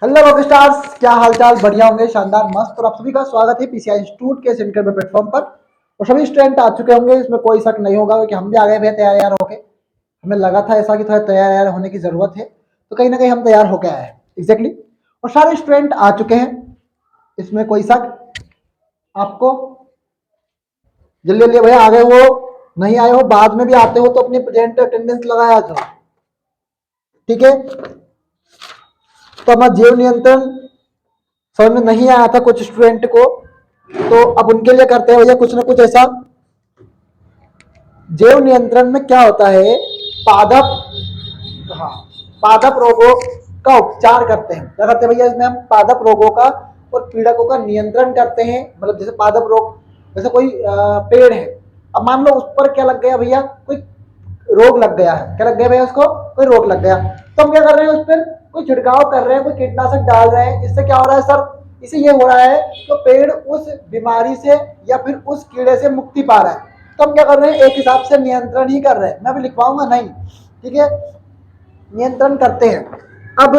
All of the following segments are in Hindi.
हेलो रॉक स्टार्स, क्या हालचाल? बढ़िया होंगे, शानदार, मस्त। और आप सभी का स्वागत है पीसीआई इंस्टीट्यूट के सेंटर प्लेटफॉर्म पर। और सभी स्टूडेंट आ चुके होंगे, इसमें कोई शक नहीं होगा कि हम भी आ गए भैया तैयार होके। हमें लगा था ऐसा कि थोड़ा तैयार होने की जरूरत है, तो कहीं ना कहीं हम तैयार होके आए हैं एग्जैक्टली। और सारे स्टूडेंट आ चुके हैं, इसमें कोई शक आपको? जल्दी जल्दी भैया आ गए हो, नहीं आए हो बाद में भी आते हो तो अपनी प्रेजेंट अटेंडेंस लगाया करो, ठीक है? तो अपना जीव नियंत्रण समझ में नहीं आया था कुछ स्टूडेंट को, तो अब उनके लिए करते हैं भैया कुछ ना कुछ ऐसा। जैव नियंत्रण में क्या होता है? पादप, हाँ, पादप रोगों का उपचार करते हैं। क्या करते हैं भैया इसमें? हम पादप रोगों का और पीड़कों का नियंत्रण करते हैं। मतलब जैसे पादप रोग, जैसे कोई पेड़ है, अब मान लो उस पर क्या लग गया भैया, कोई रोग लग गया है। क्या लग गया भैया उसको? कोई रोग लग गया, तो हम क्या कर रहे हैं? उस पर कोई छिड़काव कर रहे हैं, कोई कीटनाशक डाल रहे हैं। इससे क्या हो रहा है सर? इसे ये हो रहा है तो पेड़ उस बीमारी से या फिर उस कीड़े से मुक्ति पा रहा है। तो हम क्या कर रहे हैं? एक हिसाब से नियंत्रण ही कर रहे हैं। मैं भी लिखवाऊंगा नहीं, ठीक है? नियंत्रण करते हैं। अब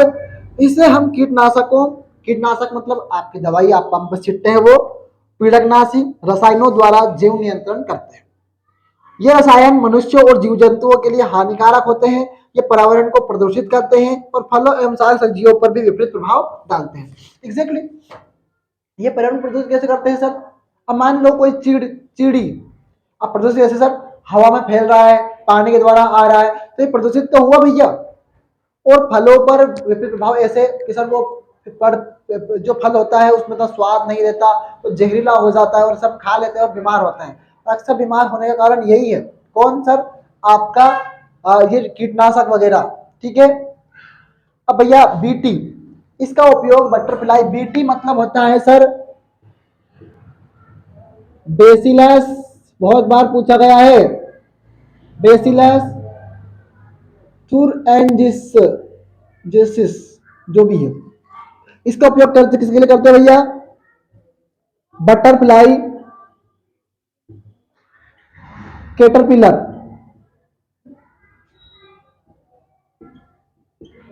इसे हम कीटनाशकों, कीटनाशक मतलब आपकी दवाई आप पंप पर छिड़ते हैं, वो पीड़कनाशी रसायनों द्वारा जीव नियंत्रण करते हैं। ये रसायन मनुष्यों और जीव जंतुओं के लिए हानिकारक होते हैं। ये पर्यावरण को प्रदूषित करते हैं और फलों एवं साग सब्जियों पर भी विपरीत प्रभाव डालते हैं। एग्जैक्टली ये पर्यावरण प्रदूषित कैसे करते हैं सर? अब मान लो कोई चीड़ी, अब प्रदूषित कैसे सर? हवा में फैल रहा है, पानी के द्वारा आ रहा है, तो ये प्रदूषित तो हुआ भैया। और फलों पर विपरीत प्रभाव ऐसे कि सर वो पर जो फल होता है उसमें तो स्वाद नहीं रहता, तो जहरीला हो जाता है और सब खा लेते हैं और बीमार होते हैं। अक्सर बीमार होने का कारण यही है। कौन सर? आपका ये कीटनाशक वगैरह, ठीक है? अब भैया बीटी, इसका उपयोग बटरफ्लाई, बीटी मतलब होता है सर बेसिलस, बहुत बार पूछा गया है, बेसिलस थुरएंजिस जो भी है, इसका उपयोग करते किसके लिए करते हैं भैया? बटरफ्लाई, कैटरपिलर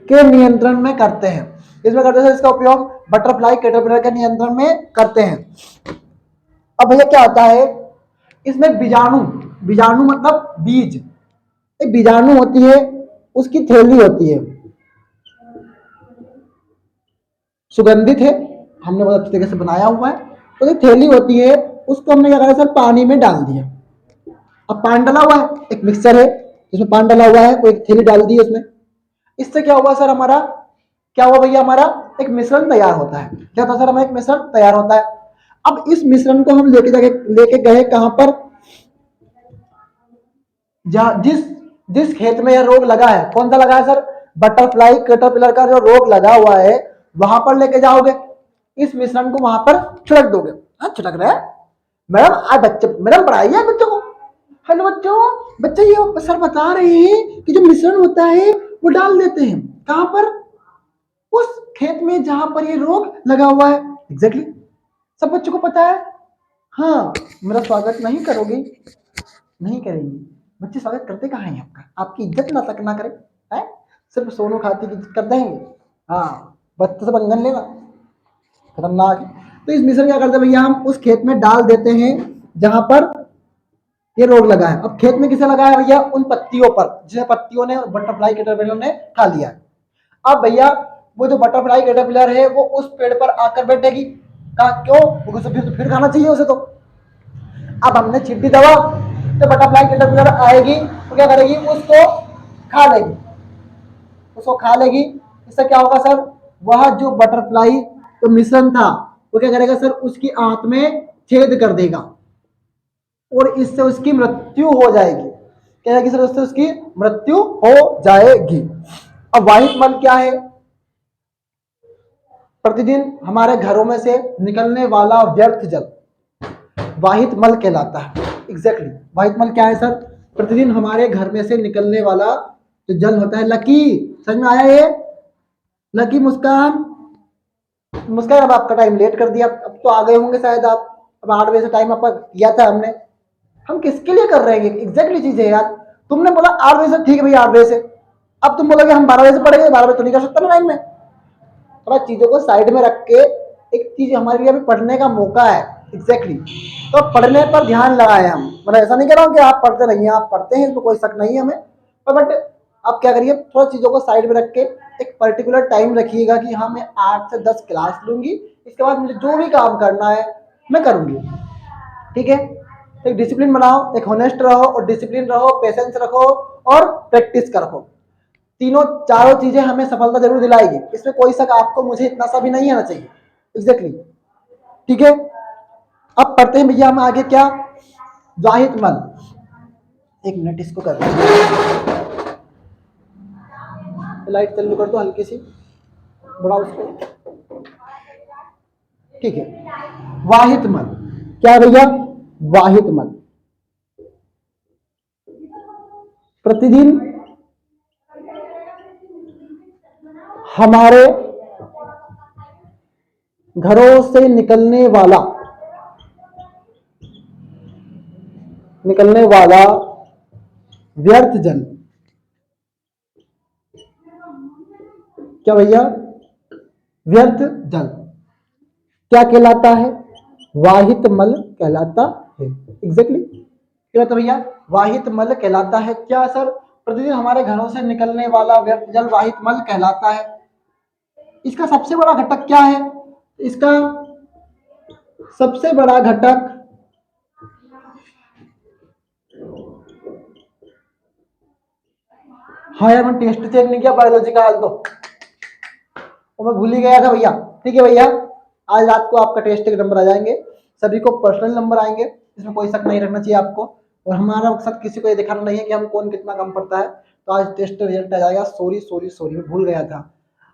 के नियंत्रण में करते हैं। इसमें करते हैं इसका उपयोग बटरफ्लाई कैटरपिलर के नियंत्रण में करते हैं। अब भैया क्या होता है इसमें? बीजाणु, बीजाणु मतलब बीज, एक बीजाणु होती है, उसकी थैली होती है, सुगंधित है, हमने बहुत अच्छी तरीके से बनाया हुआ है। तो एक थैली होती है, उसको हमने क्या करा सर? पानी में डाल दिया। अब पानी डाला हुआ है, एक मिक्सर है जिसमें पानी डाला हुआ है, वो एक थैली डाल दी है उसमें। इससे क्या हुआ सर? हमारा क्या हुआ भैया? हमारा एक मिश्रण तैयार होता है। क्या होता है सर? हमारा एक मिश्रण तैयार होता है। अब इस मिश्रण को हम लेके गए कहां पर? जहां जिस जिस खेत में यह रोग लगा है, कौन सा लगा है सर? बटरफ्लाई कैटरपिलर का जो रोग लगा हुआ है, वहां पर लेके जाओगे। इस मिश्रण को वहां पर छिड़क दोगे। हाँ, छिड़क रहे हैं मैडम, आज बच्चे, मैडम पढ़ाइए बच्चों को। हेलो बच्चों, बच्चे ये सर बता रहे हैं कि जो मिश्रण होता है वो डाल देते हैं कहां पर? उस खेत में जहां पर ये रोग लगा हुआ है। एग्जैक्टली सब बच्चों को पता है। हाँ, मेरा स्वागत नहीं करोगी? नहीं करेंगी। बच्चे स्वागत करते कहाँ हैं आपका? आपकी इज्जत ना तक ना करें है? सिर्फ सोनू खाती की इज्जत कर देंगे। हाँ, बच्चे से बंधन लेना खतरनाक है। तो इस मिश्रण क्या करते हैं भैया? हम उस खेत में डाल देते हैं जहां पर ये रोग लगा है। अब खेत में किसे लगा है भैया? उन पत्तियों पर, जिसे पत्तियों ने बटरफ्लाई कैटरपिलर ने खा लिया है। अब भैया वो जो बटरफ्लाई कैटरपिलर है वो उस पेड़ पर आकर बैठेगी। कहा क्यों? उसे फिर खाना चाहिए उसे। तो अब हमने छीट दी दवा, तो बटरफ्लाई कैटरपिलर आएगी तो क्या करेगी? उसको खा लेगी, उसको खा लेगी। इससे क्या होगा सर? वह जो बटरफ्लाई तो मिश्रण था वो क्या करेगा सर? उसकी आंत में छेद कर देगा और इससे उसकी मृत्यु हो जाएगी। क्या जाएगी सर? उससे उसकी मृत्यु हो जाएगी। अब वाहित मल क्या है? प्रतिदिन हमारे घरों में से निकलने वाला व्यर्थ जल वाहित मल कहलाता है। एग्जैक्टली वाहित मल क्या है सर? प्रतिदिन हमारे घर में से निकलने वाला जो जल होता है। लकी, समझ में आया ये? लकी, मुस्कान, मुस्कान अब आपका टाइम लेट कर दिया, अब तो आ गए होंगे शायद आप। अब 8 बजे से टाइम आपका किया था हमने। हम किसके लिए कर रहे हैं? एग्जैक्टली चीज है यार। तुमने बोला 8 बजे से, ठीक है भैया 8 बजे से। अब तुम बोलोगे हम 12 बजे से पढ़ेंगे, 12 बजे तो नहीं कर सकता ना टाइम में। थोड़ा चीजों को साइड में रख के एक चीज हमारे लिए अभी पढ़ने का मौका है। एग्जैक्टली तो पढ़ने पर ध्यान लगाए हम, मतलब ऐसा नहीं कह रहा हूँ कि आप पढ़ते नहीं हैं, आप पढ़ते हैं, इसमें कोई शक नहीं है हमें, पर बट आप क्या करिए, थोड़ा चीजों को साइड में रख के एक पर्टिकुलर टाइम रखिएगा कि हाँ मैं 8 से 10 क्लास लूंगी, इसके बाद मुझे जो भी काम करना है मैं करूंगी। ठीक है, एक डिसिप्लिन बनाओ, एक होनेस्ट रहो और डिसिप्लिन रहो, पेशेंस रखो और प्रैक्टिस करो। तीनों चारों चीजें हमें सफलता जरूर दिलाएगी, इसमें कोई शक आपको मुझे इतना सा भी नहीं आना चाहिए। एग्जैक्टली ठीक है, अब पढ़ते हैं भैया हम आगे क्या, जाहिद मल। एक मिनट इसको कर लाइट चालू कर दो हल्की सी, बड़ा उसको। ठीक है, वाहिद मल क्या भैया, वाहिद मल प्रतिदिन हमारे घरों से निकलने वाला व्यर्थ जल, क्या भैया, व्यर्थ जल क्या कहलाता है, वाहित मल कहलाता है। एग्जैक्टली क्या कहलाता भैया, वाहित मल कहलाता है। क्या सर, प्रतिदिन हमारे घरों से निकलने वाला व्यर्थ जल वाहित मल कहलाता है। इसका सबसे बड़ा घटक क्या है, इसका सबसे बड़ा घटक हाँ यार मैंने टेस्ट चेक नहीं किया बायोलॉजी का हाल तो मैं भूल ही गया था भैया। ठीक है भैया, आज रात को आपका टेस्ट के नंबर आ जाएंगे, सभी को पर्सनल नंबर आएंगे, इसमें कोई शक नहीं रखना चाहिए आपको। और हमारा मकसद किसी को ये दिखाना नहीं है कि हम कौन कितना कम पढ़ता है। तो आज टेस्ट रिजल्ट आ जाएगा। सॉरी सॉरी सॉरी, मैं भूल गया था।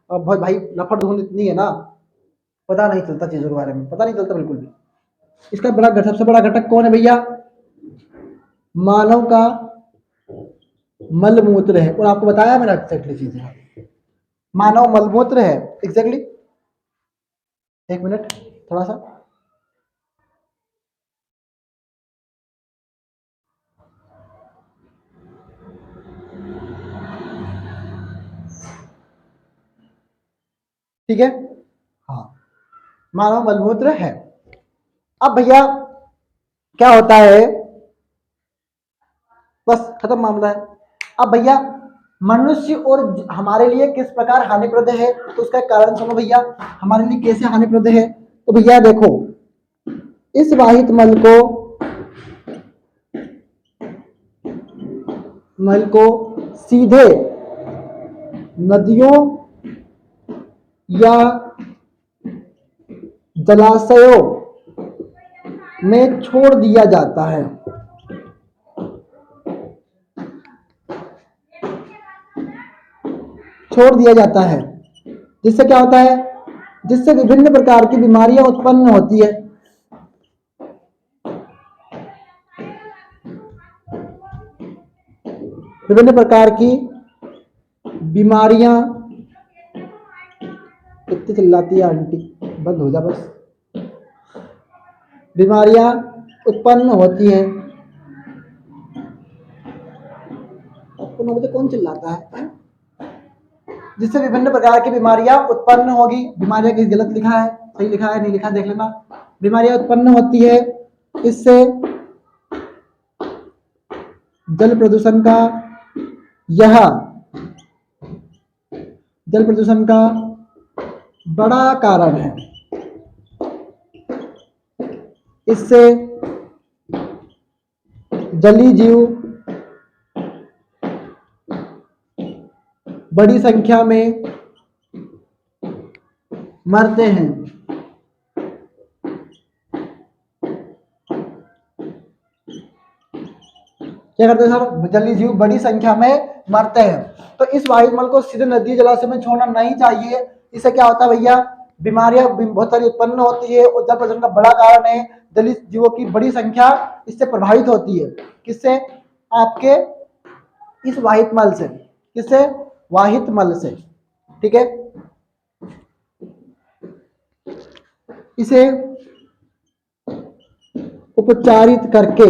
अब भाई लफड़ धुंध इतनी है ना, पता नहीं चलता चीजों के बारे में, पता नहीं चलता बिल्कुल भी। इसका सबसे बड़ा घटक कौन है भैया, मानव का मलमूत्र है। और आपको बताया मैंने एक्जैक्टली चीजें, मानव मलमूत्र है। एग्जैक्टली एक मिनट थोड़ा सा, ठीक है, हाँ मानव मलमूत्र है। अब भैया क्या होता है, बस खत्म मामला है। अब भैया मनुष्य और हमारे लिए किस प्रकार हानिप्रद है, तो उसका कारण सुनो भैया, हमारे लिए कैसे हानिप्रद है। तो भैया देखो, इस वाहित मल को सीधे नदियों या जलाशयों में छोड़ दिया जाता है। छोड़ दिया जाता है, जिससे क्या होता है, जिससे विभिन्न प्रकार की बीमारियां उत्पन्न होती है। विभिन्न प्रकार की बीमारियां, कितनी चिल्लाती है आंटी, बंद हो जा बस। बीमारियां उत्पन्न होती है। मुझे कौन चिल्लाता है, जिससे विभिन्न प्रकार की बीमारियां उत्पन्न होगी। बीमारियां की गलत लिखा है, सही लिखा है, नहीं लिखा देख लेना। बीमारियां उत्पन्न होती है, इससे जल प्रदूषण का यह जल प्रदूषण का बड़ा कारण है। इससे जलीय जीव बड़ी संख्या में मरते हैं। क्या करते हैं सर, जलीय जीव बड़ी संख्या में मरते हैं। तो इस वायुमल को सीधे नदी जलाशय में छोड़ना नहीं चाहिए। इससे क्या होता है भैया, बीमारियां बहुत सारी उत्पन्न होती है और जल प्रदूषण का बड़ा कारण है। जलीय जीवों की बड़ी संख्या इससे प्रभावित होती है। किससे, आपके इस वाहित मल से। किससे, वाहित मल से। ठीक है, इसे उपचारित करके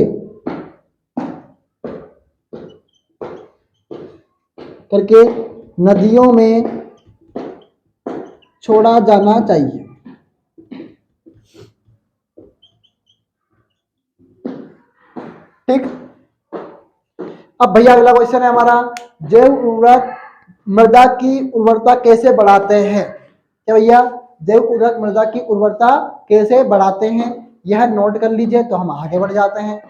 नदियों में छोड़ा जाना चाहिए। ठीक। अब भैया अगला क्वेश्चन है हमारा, जैव उर्वरक मृदा की उर्वरता कैसे बढ़ाते हैं? क्या भैया, जैव उर्वरक मृदा की उर्वरता कैसे बढ़ाते हैं, यह नोट कर लीजिए तो हम आगे बढ़ जाते हैं।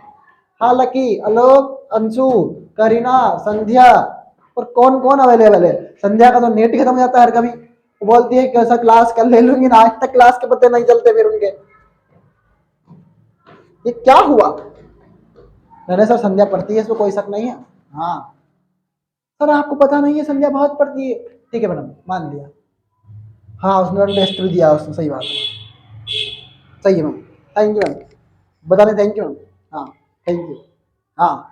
हालांकि आलोक, अंशु, करीना, संध्या और कौन कौन अवेलेबल है? संध्या का तो नेट ही खत्म हो जाता है हर कभी, वो बोलती है कैसा क्लास कर ले लूंगी ना, आज तक क्लास के पते नहीं चलते फिर उनके। ये क्या हुआ? मैंने सर संध्या पढ़ती है, इसमें कोई शक नहीं है। हाँ सर आपको पता नहीं है संध्या बहुत पढ़ती है, ठीक है मैडम मान लिया। हाँ उसने टेस्ट भी दिया उसने, सही बात है, सही है मैम, थैंक यू मैम, बताने थैंक यू मैम। हाँ थैंक यू। हाँ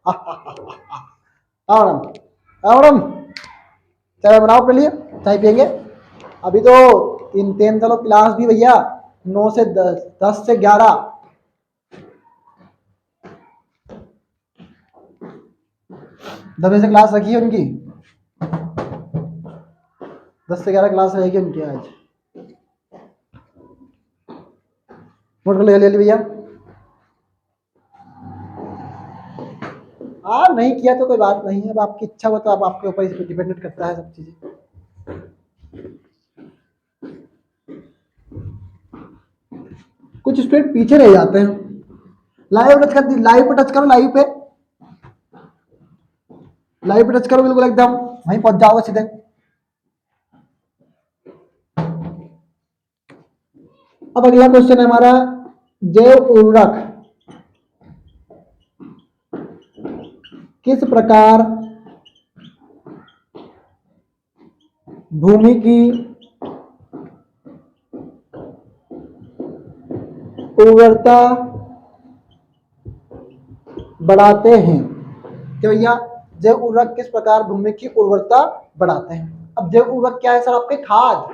हाँ मैडम, हाँ मैडम, चाय बनाओ अपने लिए, चाय पियेंगे। अभी तो तीन तीन चलो क्लास भी भैया 9 से 10, 10 से 11, 10 बजे से क्लास रखी है उनकी, 10 से 11 क्लास रहेगी उनकी आज। नोट कर ले भैया। हाँ नहीं किया तो कोई बात नहीं है, अब आपकी इच्छा हो तो अब आपके ऊपर इस पर डिपेंडेंट करता है सब चीजें। कुछ स्टूडेंट पीछे रह जाते हैं। लाइव टच कर दी, लाइव पे टच करो, लाइव पे, लाइव पे टच करो, बिल्कुल एकदम वहीं पहुंच जाओगे सीधे। अब अगला क्वेश्चन है हमारा, जैव उर्वरक किस प्रकार भूमि की उर्वरता बढ़ाते हैं? तो भैया जैव उर्वरक किस प्रकार भूमि की उर्वरता बढ़ाते हैं? अब जैव उर्वरक क्या है सर? आपके खाद,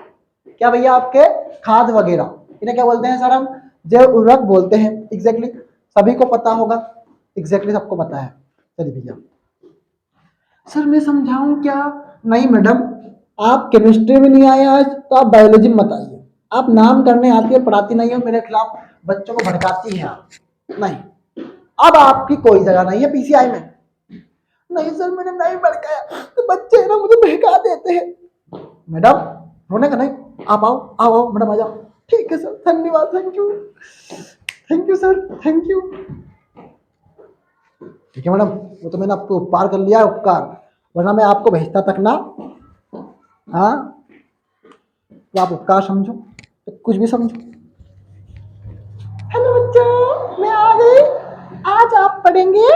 क्या भैया आपके खाद वगैरह, इन्हें क्या बोलते हैं सर? हम जैव उर्वरक बोलते हैं। एग्जैक्टली सभी को पता होगा, एग्जैक्टली सबको पता है। चलिए भैया, सर मैं समझाऊं क्या? नहीं मैडम, आप केमिस्ट्री में नहीं आए आज तो आप बायोलॉजी में मत आइए। आप नाम करने आती है, पढ़ाती नहीं हो, मेरे खिलाफ बच्चों को भड़काती हैं आप। नहीं, अब आपकी कोई जगह नहीं है पीसीआई में। नहीं सर मैंने नहीं भड़काया, तो बच्चे ना मुझे बहका देते हैं। मैडम रोने का नहीं, आप आओ आओ आओ मैडम आ जाओ। ठीक है सर, धन्यवाद, thank you, thank you sir, thank you. ठीक है मैडम, वो तो मैंने आपको उपकार कर लिया, उपकार, वरना मैं आपको भेजता तक ना। हाँ तो आप उपकार समझो, तो कुछ भी समझो। हेलो बच्चों, मैं आ गई। आज आप पढ़ेंगे,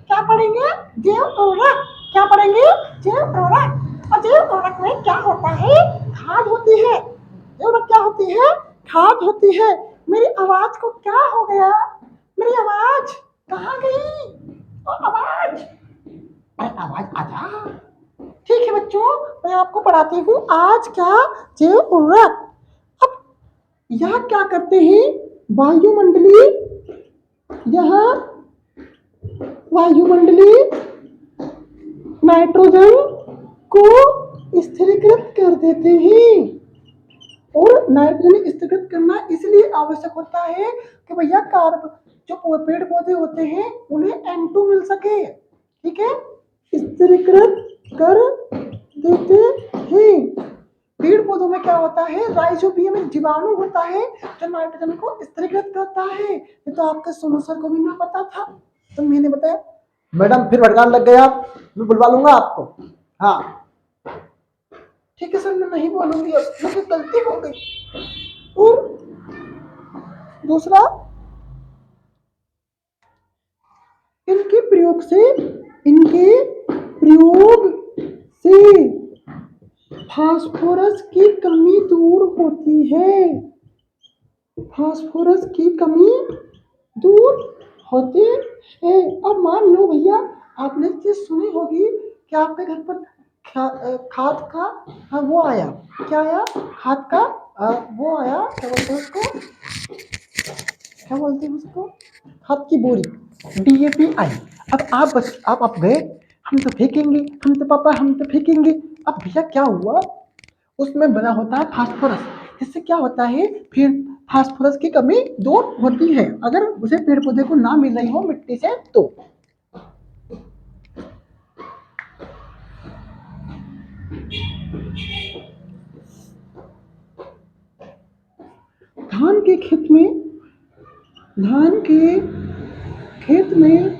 क्या पढ़ेंगे? जैव उर्वरक। क्या पढ़ेंगे? जैव उर्वरक। और जैव उर्वरक में क्या होता है? खाद होती है। जैव उर्वरक क्या होती है? खाद होती है। मेरी आवाज को क्या हो गया? मेरी आवाज कहाँ गई? और आवाज, अरे आवाज आजा। ठीक है बच्चों, मैं आपको पढ़ाती हूँ आज क्या, जैव उर्वरक। अब यह क्या करते हैं? वायुमंडलीय, यह वायुमंडलीय नाइट्रोजन को स्थिरीकृत कर देते हैं। और नाइट्रोजन स्थिरीकृत करना इसलिए आवश्यक होता है कि भैया कार्बन, जो पेड़ पौधे होते हैं उन्हें N2 मिल सके। ठीक है, स्थिरीकृत कर देते हैं। पेड़ पौधों में क्या होता है? राइजोबियम एक जीवाणु होता है जो नाइट्रोजन को स्थिरीकृत करता है। ये तो आपके सोनू सर को भी ना पता था, तो मैंने बताया। मैडम फिर भड़काने लग गए आप, मैं बुलवा लूंगा आपको। हाँ ठीक है सर, मैं नहीं बोलूंगी, अब मुझसे गलती हो गई। और दूसरा, इनके प्रयोग से फास्फोरस की कमी दूर होती है। फास्फोरस की कमी दूर होती है। अब मान लो भैया, आपने चीज सुनी होगी कि आपके घर पर खाद का वो आया, क्या आया? खाद का वो आया, क्या बोलते हैं उसको, क्या बोलते हैं उसको, खाद की बोरी, DAP आई। अब आप गए, हम तो फेंकेंगे, हम तो पापा हम तो फेंकेंगे। अब भैया क्या हुआ, उसमें बना होता है फास्फोरस। इससे क्या होता है, फिर फास्फोरस की कमी दूर होती है अगर उसे पेड़ पौधे को ना मिल रही हो मिट्टी से तो। धान के खेत में धान के खेत में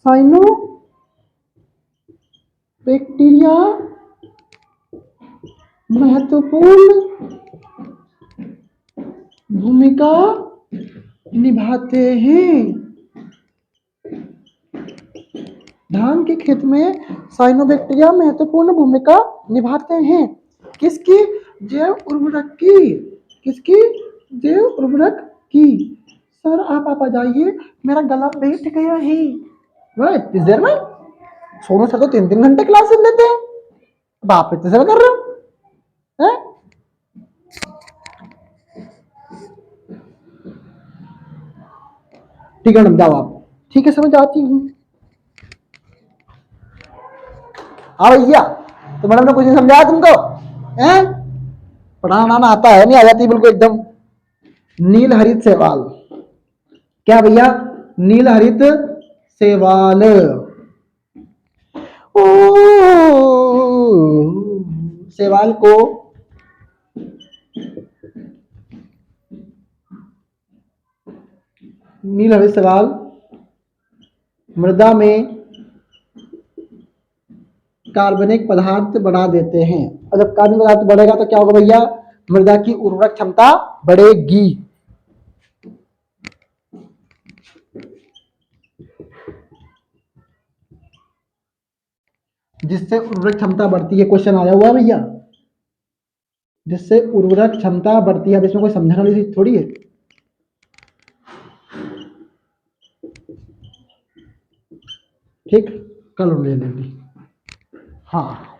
साइनो बैक्टीरिया महत्वपूर्ण भूमिका निभाते हैं। धान के खेत में साइनोबैक्टीरिया महत्वपूर्ण भूमिका निभाते हैं। किसकी? जैव उर्वरक की। किसकी? जैव उर्वरक की। सर आप आ जाइए, मेरा गला बैठ गया है। वह इतनी देर में? सोनू सर तो 3-3 घंटे क्लासेस लेते हैं, बाप इतने देर कर रहे हो हैं? ठीक है मैडम, जाओ आप। ठीक है समझ आती हूँ। हाँ भैया, तो मैडम ने कुछ नहीं समझाया तुमको? हैं? पढ़ाना ना आता है, नहीं आ जाती बिल्कुल एकदम। नील हरित शैवाल, क्या भैया? नील हरित शैवाल। ओ शैवाल को नील हरित शैवाल मृदा में कार्बनिक पदार्थ बढ़ा देते हैं। और जब कार्बनिक पदार्थ बढ़ेगा तो क्या होगा भैया? मृदा की उर्वरक क्षमता बढ़ेगी। जिससे उर्वरक क्षमता बढ़ती है। क्वेश्चन आया हुआ है भैया, जिससे उर्वरक क्षमता बढ़ती है। अब इसमें कोई समझने वाली चीज थोड़ी है। ठीक, कल ले लेंगे। हाँ,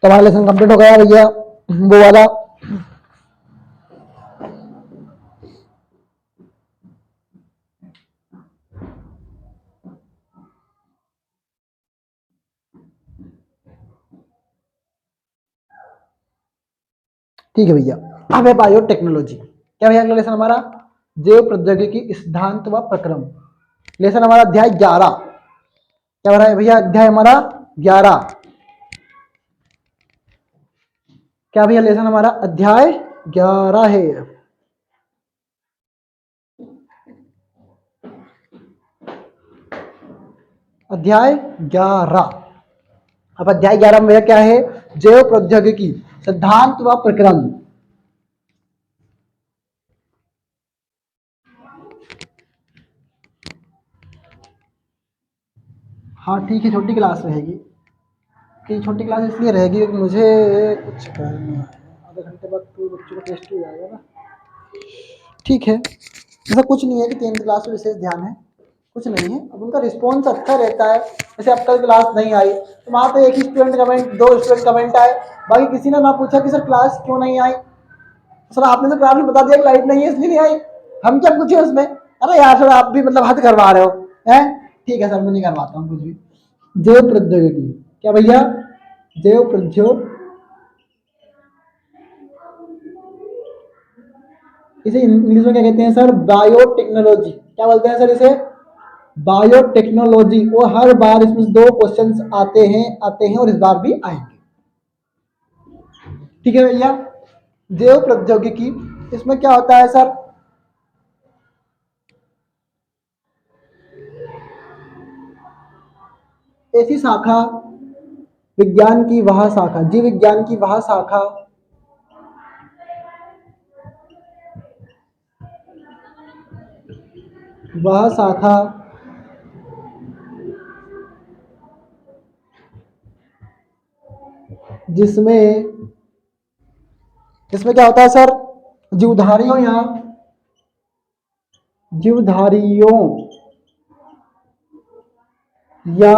तो हमारा लेसन कंप्लीट हो गया भैया, वो वाला। ठीक है भैया, अब है बायोटेक्नोलॉजी। क्या भैया अगला लेसन हमारा? जैव प्रौद्योगिकी सिद्धांत व प्रक्रम। लेसन हमारा अध्याय 11। क्या हो रहा है भैया? अध्याय हमारा 11। क्या भैया? लेसन हमारा अध्याय 11 है। अध्याय 11। अब अध्याय 11 में भैया क्या है? जैव प्रौद्योगिकी सिद्धांत व प्रक्रम। हाँ ठीक है, छोटी क्लास रहेगी। कि छोटी क्लास इसलिए रहेगी क्योंकि मुझे कुछ करना है। आधे घंटे बाद तो बच्चों का टेस्ट हो जाएगा ना। ठीक है, ऐसा कुछ नहीं है कि 10th क्लास में विशेष ध्यान है, कुछ नहीं है। अब उनका रिस्पॉन्स अच्छा रहता है। जैसे अब कल क्लास नहीं आई तो वहाँ पे एक ही स्टूडेंट कमेंट, 2 स्टूडेंट कमेंट आए, बाकी किसी ने ना पूछा कि सर क्लास क्यों नहीं आई। सर आपने तो क्लास में बता दिया कि लाइट नहीं है इसलिए नहीं आई, हम क्या पूछे उसमें? अरे यार सर आप भी मतलब हद करवा रहे हो हैं। ठीक है सर, मैं नहीं करवाता हूँ कुछ भी। जैव प्रौद्योगिकी, क्या भैया? जैव प्रौद्योगिकी, इसे इंग्लिश में क्या कहते हैं सर? बायोटेक्नोलॉजी। क्या बोलते हैं सर इसे? बायोटेक्नोलॉजी। और हर बार इसमें 2 क्वेश्चंस आते हैं और इस बार भी आएंगे। ठीक है भैया, जैव प्रौद्योगिकी, इसमें क्या होता है सर? ऐसी शाखा विज्ञान की वह शाखा, जीव विज्ञान की वह शाखा वह शाखा जिसमें इसमें क्या होता है सर? जीवधारियों या जीवधारियों या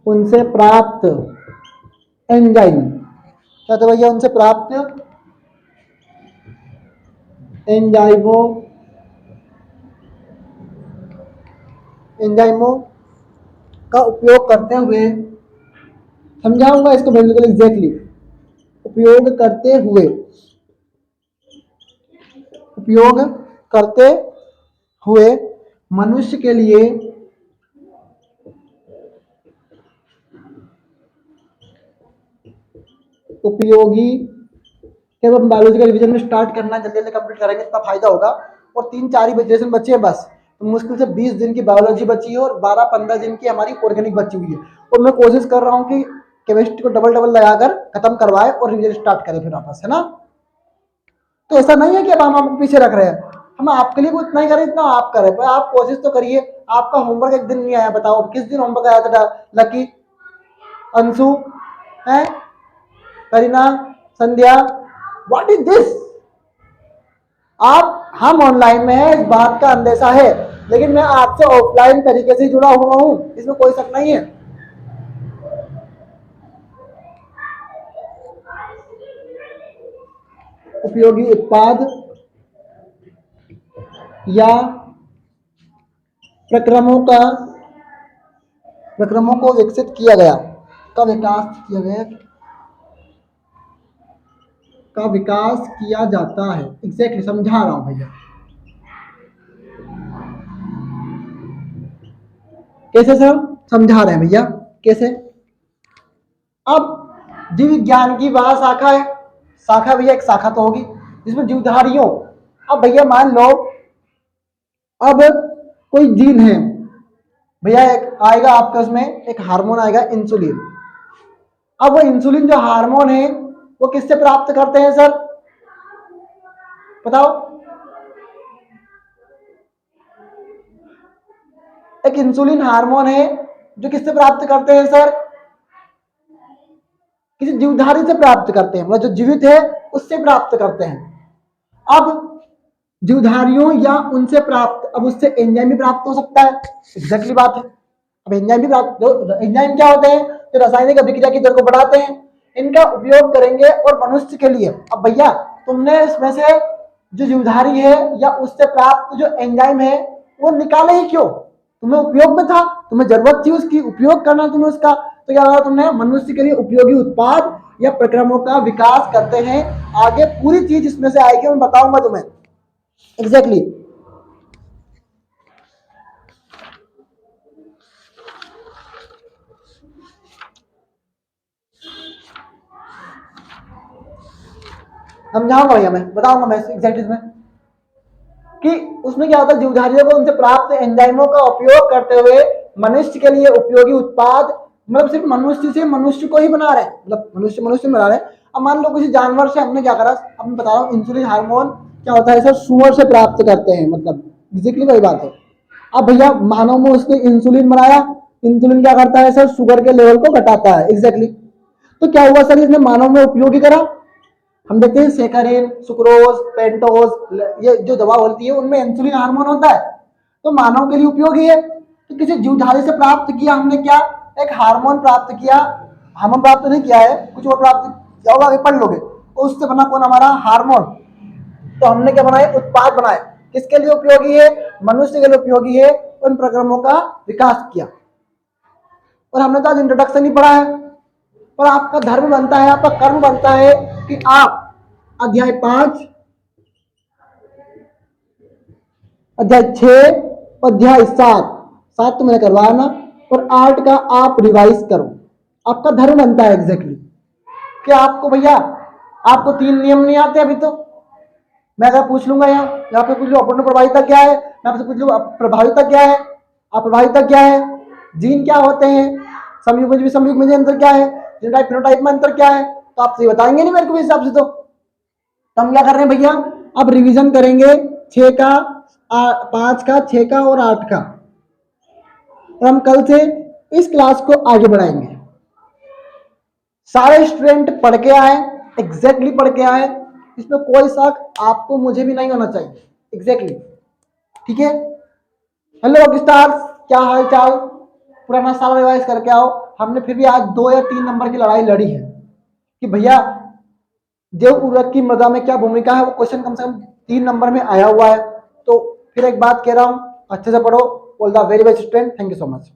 उनसे प्राप्त एंजाइम, क्या था भैया, उनसे प्राप्त एंजाइमों एंजाइमों का उपयोग करते हुए, समझाऊंगा इसको बिल्कुल एग्जैक्टली, उपयोग करते हुए, उपयोग करते हुए मनुष्य के लिए उपयोगी, जब हम बायोलॉजी का रिवीजन में स्टार्ट करना जल्दी जल्दी कंप्लीट करेंगे इतना फायदा होगा। और 3-4 ही लेसन बचे हैं बस, तो मुश्किल से 20 दिन की बायोलॉजी बची है और 12-15 दिन की हमारी ऑर्गेनिक बची हुई है। और मैं कोशिश कर रहा हूँ कि केमिस्ट्री को डबल डबल लगाकर खत्म करवाए और रिवीजन स्टार्ट करें फिर वापस, है ना। तो ऐसा नहीं है कि अब हम आपको पीछे रख रहे हैं, हम आपके लिए उतना ही करें जितना आप करें, पर आप कोशिश तो करिए। आपका होमवर्क एक दिन नहीं आया, बताओ किस दिन होमवर्क आया था? लकी, अंशु, है, करीना, संध्या, व्हाट इज दिस? आप, हम ऑनलाइन में है इस बात का अंदेशा है, लेकिन मैं आपसे ऑफलाइन तरीके से जुड़ा हुआ हूं, इसमें कोई शक नहीं है। उपयोगी उत्पाद या प्रक्रमों को विकसित किया गया, का विकास किया गया, का विकास किया जाता है। एग्जैक्टली समझा रहा हूं भैया, कैसे सर समझा रहे हैं भैया, कैसे? अब जीव विज्ञान की वह शाखा है, शाखा भैया एक शाखा तो होगी जिसमें जीवधारियों, अब भैया मान लो अब कोई जीन है भैया, एक आएगा आपके उसमें एक हार्मोन आएगा इंसुलिन। अब वो इंसुलिन जो हार्मोन है वो किससे प्राप्त करते हैं सर, बताओ? एक इंसुलिन हार्मोन है जो किससे प्राप्त करते हैं सर? किसी जीवधारी से प्राप्त करते हैं, मतलब जो जीवित है उससे प्राप्त करते हैं। अब जीवधारियों या उनसे प्राप्त, अब उससे एंजाइम भी प्राप्त हो सकता है, एग्जैक्टली बात है। अब एंजाइम भी प्राप्त, एंजाइम क्या होते हैं? जो रासायनिक अभिक्रिया की दर को बढ़ाते हैं, इनका उपयोग करेंगे और मनुष्य के लिए। अब भैया तुमने इसमें से जो जीवधारी है या उससे प्राप्त जो एंजाइम है वो निकाले ही क्यों? तुम्हें उपयोग में था, तुम्हें जरूरत थी उसकी, उपयोग करना तुम्हें उसका, तो क्या कहा तुमने? मनुष्य के लिए उपयोगी उत्पाद या प्रक्रमों का विकास करते हैं। आगे पूरी चीज इसमें से आएगी, मैं बताऊंगा तुम्हें एग्जैक्टली। समझाऊंगा भैया, मैं बताऊंगा मैं एग्जैक्टली इसमें कि उसमें क्या होता है। जीवधारियों को उनसे प्राप्त एंजाइमों का उपयोग करते हुए मनुष्य के लिए उपयोगी उत्पाद, मतलब सिर्फ मनुष्य से मनुष्य को ही बना रहे हैं, मतलब मनुष्य मनुष्य बना रहे हैं। अब मान लो किसी जानवर से हमने क्या करा, अब मैं बता रहा हूँ इंसुलिन हार्मोन क्या होता है सर, सुअर से प्राप्त करते हैं, मतलब एग्जैक्टली वही बात है। अब भैया मानव में उसने इंसुलिन बनाया, इंसुलिन क्या करता है सर? शुगर के लेवल को घटाता है, एग्जैक्टली। तो क्या हुआ सर, इसने मानव में उपयोगी करा। हम देखते हैं सेकरिन, सुक्रोज, पेंटोज, ये जो दवा होती है उनमें इंसुलिन हार्मोन होता है, तो मानव के लिए उपयोगी है। तो किसी जीवधारी से प्राप्त किया हमने क्या, एक हार्मोन प्राप्त किया, हार्मोन प्राप्त नहीं किया है, कुछ और प्राप्त किया होगा, आगे पढ़ लोगे। तो उससे बना कौन? हमारा हार्मोन। तो हमने क्या बनाए? उत्पाद बनाए, किसके लिए उपयोगी है? मनुष्य के लिए उपयोगी है। उन प्रक्रमों का विकास किया, और हमने तो आज इंट्रोडक्शन ही पढ़ा है। और आपका धर्म बनता है, आपका कर्म बनता है कि आप अध्याय 5, अध्याय 6, अध्याय 7, 7 तो मैंने करवाया ना, और 8 का आप रिवाइज करो। आपका धर्म बनता है एग्जैक्टली। क्या आपको भैया, आपको 3 नियम नहीं आते अभी? तो मैं अगर पूछ लूंगा यहाँ पे पूछ लूँ अपूर्ण प्रभाविता क्या है, मैं आपसे पूछ लूँ प्रभाविता क्या है, अप्रभाविता क्या है, जीन क्या होते हैं, संयुग में संयुग में अंतर क्या है, जीनोटाइप फिनोटाइप में अंतर क्या है, तो आप सही बताएंगे नहीं मेरे को हिसाब से। तो हम क्या कर रहे हैं भैया, अब रिवीजन करेंगे 6 का, 5 का, 6 का और 8 का, और हम कल से इस क्लास को आगे बढ़ाएंगे। सारे स्टूडेंट पढ़ के आए, एग्जैक्टली पढ़ के आए, इसमें कोई शक आपको मुझे भी नहीं होना चाहिए। एग्जैक्टली ठीक है। हेलो रॉक स्टार्स, क्या हाल चाल? पुराना साल रिवाइज करके आओ। हमने फिर भी आज 2 या 3 नंबर की लड़ाई लड़ी है कि भैया देव उर्वरक की मृदा में क्या भूमिका है। वो क्वेश्चन कम से कम 3 नंबर में आया हुआ है। तो फिर एक बात कह रहा हूँ, अच्छे से पढ़ो। All the very best student, thank you so much.